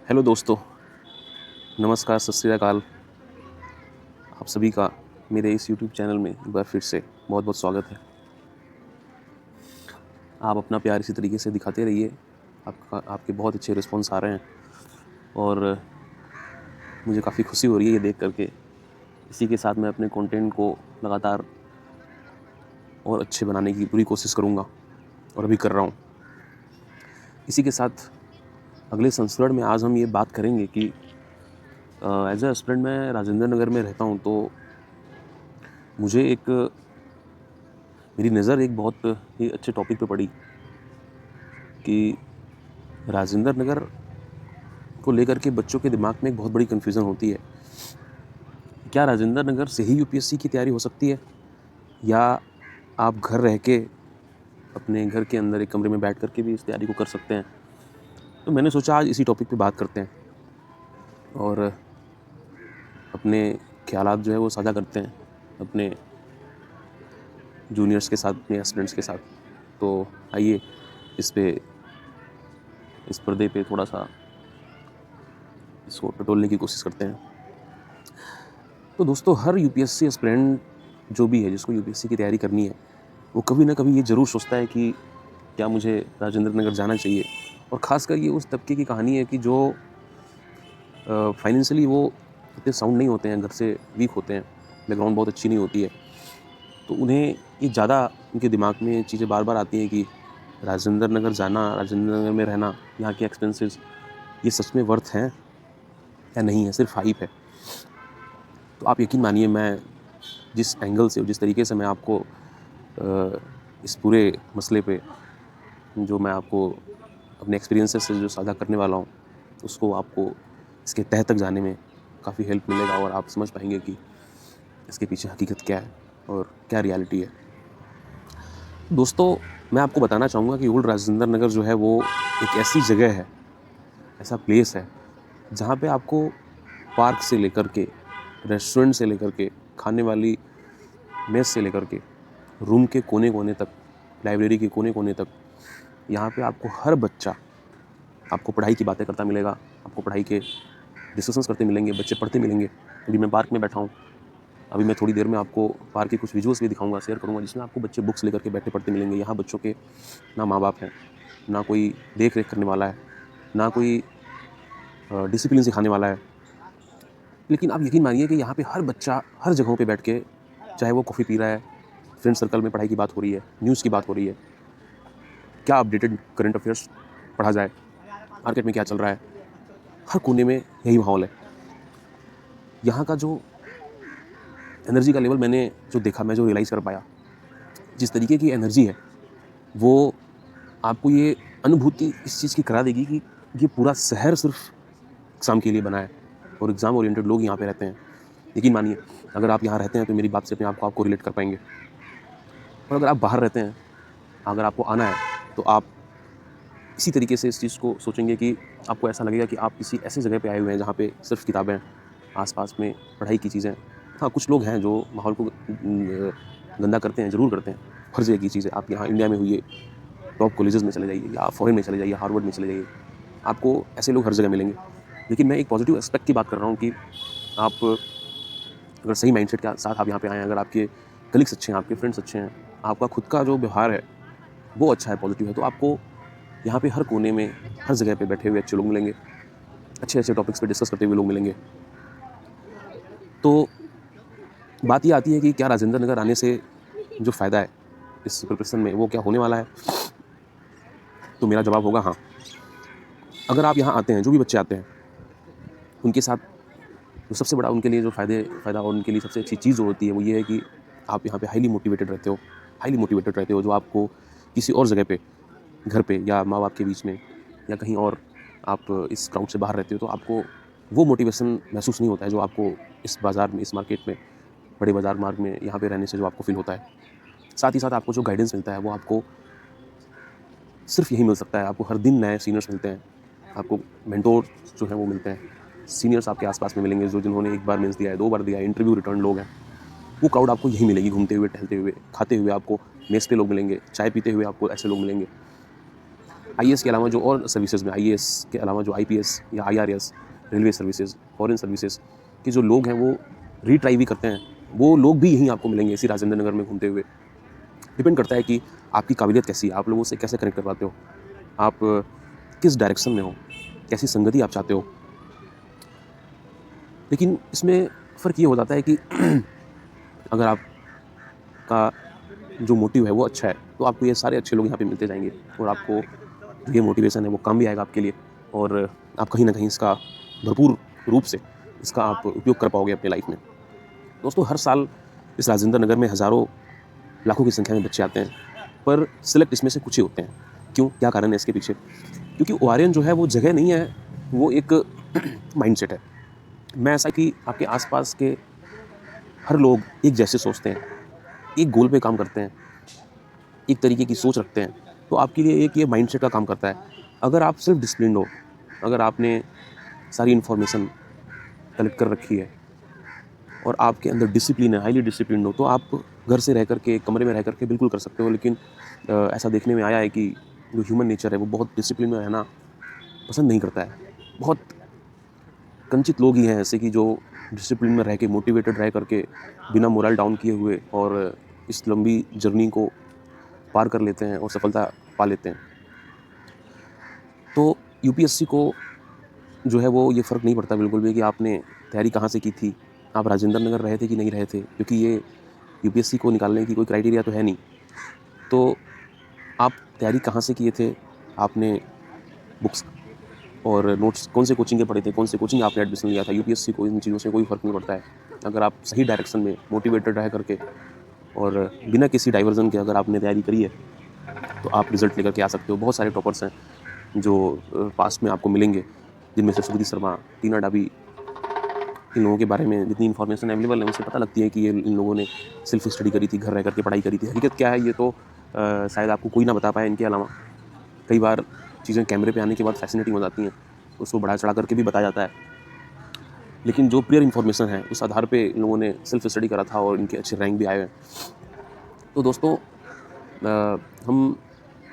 Hello दोस्तों, नमस्कार, सत श्री अकाल। आप सभी का मेरे इस यूट्यूब चैनल में एक बार फिर से बहुत बहुत स्वागत है। आप अपना प्यार इसी तरीके से दिखाते रहिए। आपके बहुत अच्छे रिस्पॉन्स आ रहे हैं और मुझे काफ़ी खुशी हो रही है ये देख करके। इसी के साथ मैं अपने कंटेंट को लगातार और अच्छे बनाने की पूरी कोशिश करूँगा और अभी कर रहा हूँ। इसी के साथ अगले संस्करण में आज हम ये बात करेंगे कि एज ए स्टूडेंट मैं राजेंद्र नगर में रहता हूँ, तो मुझे मेरी नज़र एक बहुत ही अच्छे टॉपिक पे पड़ी कि राजेंद्र नगर को लेकर के बच्चों के दिमाग में एक बहुत बड़ी कन्फ्यूज़न होती है। क्या राजेंद्र नगर से ही यूपीएससी की तैयारी हो सकती है, या आप घर रह के अपने घर के अंदर एक कमरे में बैठ करके भी इस तैयारी को कर सकते हैं? तो मैंने सोचा आज इसी टॉपिक पे बात करते हैं और अपने ख्यालात जो है वो साझा करते हैं अपने जूनियर्स के साथ, अपने स्टूडेंट्स के साथ। तो आइए इस पर्दे पे थोड़ा सा इसको टटोलने की कोशिश करते हैं। तो दोस्तों, हर यूपीएससी एस्पिरेंट जो भी है, जिसको यूपीएससी की तैयारी करनी है, वो कभी ना कभी ये ज़रूर सोचता है कि क्या मुझे राजेंद्र नगर जाना चाहिए। और ख़ासकर ये उस तबके की कहानी है कि जो फाइनेंशियली वो इतने साउंड नहीं होते हैं, घर से वीक होते हैं, बैकग्राउंड बहुत अच्छी नहीं होती है, तो उन्हें ये ज़्यादा उनके दिमाग में चीज़ें बार बार आती हैं कि राजेंद्र नगर जाना, राजेंद्र नगर में रहना, यहाँ के एक्सपेंसेस ये सच में वर्थ हैं या नहीं है, सिर्फ हाइप है। तो आप यकीन मानिए, मैं जिस एंगल से, जिस तरीके से मैं आपको इस पूरे मसले पे जो मैं आपको अपने एक्सपीरियंसेस से जो साझा करने वाला हूँ, उसको आपको इसके तह तक जाने में काफ़ी हेल्प मिलेगा और आप समझ पाएंगे कि इसके पीछे हकीकत क्या है और क्या रियलिटी है। दोस्तों, मैं आपको बताना चाहूँगा कि ओल्ड राजेंद्र नगर जो है वो एक ऐसी जगह है, ऐसा प्लेस है जहाँ पे आपको पार्क से लेकर के, रेस्टोरेंट से लेकर के, खाने वाली मेस से लेकर के, रूम के कोने कोने तक, लाइब्रेरी के कोने कोने तक, यहाँ पे आपको हर बच्चा आपको पढ़ाई की बातें करता मिलेगा, आपको पढ़ाई के डिस्कशंस करते मिलेंगे, बच्चे पढ़ते मिलेंगे। अभी मैं पार्क में बैठा हूँ, अभी मैं थोड़ी देर में आपको पार्क के कुछ विजुअल्स भी दिखाऊंगा, शेयर करूँगा, जिसमें आपको बच्चे बुक्स लेकर के बैठे पढ़ते मिलेंगे। यहाँ बच्चों के ना माँ बाप हैं, ना कोई देख रेख करने वाला है, ना कोई डिसिप्लिन सिखाने वाला है। लेकिन आप यकीन मानिए कि यहाँ पे हर बच्चा हर जगहों पे बैठ के, चाहे वो कॉफ़ी पी रहा है, फ्रेंड सर्कल में पढ़ाई की बात हो रही है, न्यूज़ की बात हो रही है, क्या अपडेटेड करंट अफेयर्स पढ़ा जाए, मार्केट में क्या चल रहा है, हर कोने में यही माहौल है। यहाँ का जो एनर्जी का लेवल मैंने जो देखा, मैं जो रियलाइज़ कर पाया, जिस तरीके की एनर्जी है, वो आपको ये अनुभूति इस चीज़ की करा देगी कि ये पूरा शहर सिर्फ एग्ज़ाम के लिए बना है और एग्ज़ाम ओरिएंटेड लोग यहाँ पे रहते हैं। यकीन मानिए, अगर आप यहाँ रहते हैं तो मेरी बात से अपने आप को आपको रिलेट कर पाएंगे। और अगर आप बाहर रहते हैं, अगर आपको आना है, तो आप इसी तरीके से इस चीज़ को सोचेंगे कि आपको ऐसा लगेगा कि आप किसी ऐसी जगह पे आए हुए हैं जहाँ पे सिर्फ किताबें, आसपास में पढ़ाई की चीज़ें। हाँ, कुछ लोग हैं जो माहौल को गंदा करते हैं, ज़रूर करते हैं, हर जगह की चीज़ें। आप यहाँ इंडिया में हुई टॉप कॉलेजेस में चले जाइए, या फॉरेन में चले जाइए, हार्वर्ड में चले जाइए, आपको ऐसे लोग हर जगह मिलेंगे। लेकिन मैं एक पॉजिटिव एस्पेक्ट की बात कर रहा हूँ कि आप अगर सही माइंडसेट के साथ आप यहाँ पे आएँ, अगर आपके कलीग्स अच्छे हैं, आपके फ्रेंड्स अच्छे हैं, आपका खुद का जो व्यवहार है वो अच्छा है, पॉजिटिव है, तो आपको यहाँ पे हर कोने में, हर जगह पे बैठे हुए अच्छे लोग मिलेंगे, अच्छे अच्छे टॉपिक्स पे डिस्कस करते हुए लोग मिलेंगे। तो बात ये आती है कि क्या राजेंद्र नगर आने से जो फ़ायदा है इस प्रिपरेशन में, वो क्या होने वाला है? तो मेरा जवाब होगा हाँ। अगर आप यहाँ आते हैं, जो भी बच्चे आते हैं, उनके साथ जो सबसे बड़ा उनके लिए जो फ़ायदा और उनके लिए सबसे अच्छी चीज़ जो होती है, वो ये है कि आप यहाँ पे हाईली मोटिवेटेड रहते हो, जो आपको किसी और जगह पे, घर पे या माँ बाप के बीच में या कहीं और आप इस क्राउड से बाहर रहते हो, तो आपको वो मोटिवेशन महसूस नहीं होता है जो आपको इस बाज़ार में, इस मार्केट में, बड़े बाज़ार मार्ग में यहाँ पे रहने से जो आपको फ़ील होता है। साथ ही साथ आपको जो गाइडेंस मिलता है वो आपको सिर्फ यही मिल सकता है। आपको हर दिन नए सीनियर्स मिलते हैं, आपको मेंटोर जो हैं वो मिलते हैं, सीनियर्स आपके आसपास में मिलेंगे जो जिन्होंने एक बार मेंस दिया है, 2 बार दिया है, इंटरव्यू रिटर्न लोग हैं। वो क्राउड आपको यही मिलेगी, घूमते हुए, टहलते हुए, खाते हुए आपको मेस पे लोग मिलेंगे, चाय पीते हुए आपको ऐसे लोग मिलेंगे। आईएएस के अलावा जो और सर्विसेज में, आईएएस के अलावा जो आईपीएस या IRS, railway services, foreign services के जो लोग हैं वो रीट्राई भी करते हैं, वो लोग भी यहीं आपको मिलेंगे इसी राजेंद्र नगर में घूमते हुए। डिपेंड करता है कि आपकी काबिलियत कैसी है, आप लोगों से कैसे कनेक्ट कर पाते हो, आप किस डायरेक्शन में हो, कैसी संगति आप चाहते हो। लेकिन इसमें फ़र्क ये हो जाता है कि अगर आपका जो मोटिव है वो अच्छा है तो आपको ये सारे अच्छे लोग यहाँ पे मिलते जाएंगे और आपको जो ये मोटिवेशन है वो काम भी आएगा आपके लिए, और आप कहीं ना कहीं इसका भरपूर रूप से इसका आप उपयोग कर पाओगे अपनी लाइफ में। दोस्तों, हर साल इस राजेंद्र नगर में हज़ारों लाखों की संख्या में बच्चे आते हैं, पर सिलेक्ट इसमें से कुछ ही होते हैं। क्यों, क्या कारण है इसके पीछे? क्योंकि ओआरएन जो है वो जगह नहीं है, वो एक माइंडसेट है। मैं ऐसा कि आपके आसपास के हर लोग एक जैसे सोचते हैं, एक गोल पे काम करते हैं, एक तरीके की सोच रखते हैं, तो आपके लिए एक ये माइंडसेट का काम करता है। अगर आप सिर्फ डिसिप्लिन्ड हो, अगर आपने सारी इन्फॉर्मेशन कलेक्ट कर रखी है और आपके अंदर डिसिप्लिन है, हाईली डिसिप्लिन्ड हो, तो आप घर से रह करके, कमरे में रह करके बिल्कुल कर सकते हो। लेकिन ऐसा देखने में आया है कि जो ह्यूमन नेचर है वो बहुत डिसिप्लिन में रहना पसंद नहीं करता है। बहुत कंचित लोग ही हैं ऐसे कि जो डिसिप्लिन में रह के, मोटिवेटेड रह करके, बिना मोरल डाउन किए हुए और इस लंबी जर्नी को पार कर लेते हैं और सफलता पा लेते हैं। तो यूपीएससी को जो है वो ये फ़र्क नहीं पड़ता बिल्कुल भी कि आपने तैयारी कहाँ से की थी, आप राजेंद्र नगर रहे थे कि नहीं रहे थे, क्योंकि ये यूपीएससी को निकालने की कोई क्राइटेरिया तो है नहीं। तो आप तैयारी कहाँ से किए थे, आपने बुक्स और नोट्स कौन से कोचिंग के पढ़े थे, कौन से कोचिंग आपने एडमिशन लिया था, यूपीएससी को इन चीज़ों से कोई फ़र्क नहीं पड़ता है। अगर आप सही डायरेक्शन में मोटिवेटेड रह करके और बिना किसी डाइवर्जन के अगर आपने तैयारी करी है तो आप रिज़ल्ट लेकर के आ सकते हो। बहुत सारे टॉपर्स हैं जो पास्ट में आपको मिलेंगे, जिनमें से सुकृति शर्मा, टीना डाबी, इन लोगों के बारे में जितनी इन्फॉर्मेशन अवेलेबल है उनसे पता लगती है कि ये इन लोगों ने सेल्फ स्टडी करी थी, घर रह करके पढ़ाई करी थी। हकीकत क्या है ये तो शायद आपको कोई ना बता पाए इनके अलावा। कई बार चीज़ें कैमरे पे आने के बाद फैसिनेटिंग हो जाती हैं, उसको बढ़ा चढ़ा करके भी बताया जाता है, लेकिन जो क्लियर इन्फॉर्मेशन है उस आधार पे इन लोगों ने सेल्फ स्टडी करा था और इनके अच्छे रैंक भी आए हैं। तो दोस्तों, हम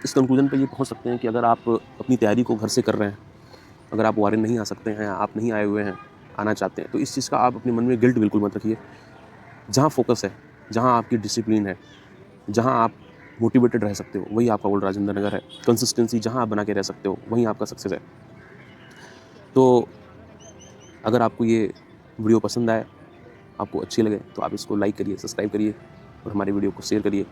इस कंक्लूजन पे ये पहुंच सकते हैं कि अगर आप अपनी तैयारी को घर से कर रहे हैं, अगर आप ओआरएन नहीं आ सकते हैं, आप नहीं आए हुए हैं, आना चाहते हैं, तो इस चीज़ का आप अपने मन में गिल्ट बिल्कुल मत रखिए। जहाँ फोकस है, जहाँ आपकी डिसिप्लिन है, जहाँ आप मोटिवेटेड रह सकते हो, वही आपका ओल्ड राजेंद्र नगर है। कंसिस्टेंसी जहाँ आप बना के रह सकते हो, वहीं आपका सक्सेस है। तो अगर आपको ये वीडियो पसंद आए, आपको अच्छी लगे, तो आप इसको लाइक करिए, सब्सक्राइब करिए और हमारी वीडियो को शेयर करिए।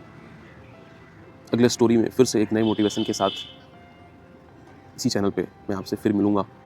अगले स्टोरी में फिर से एक नए मोटिवेशन के साथ इसी चैनल पे मैं आपसे फिर मिलूँगा।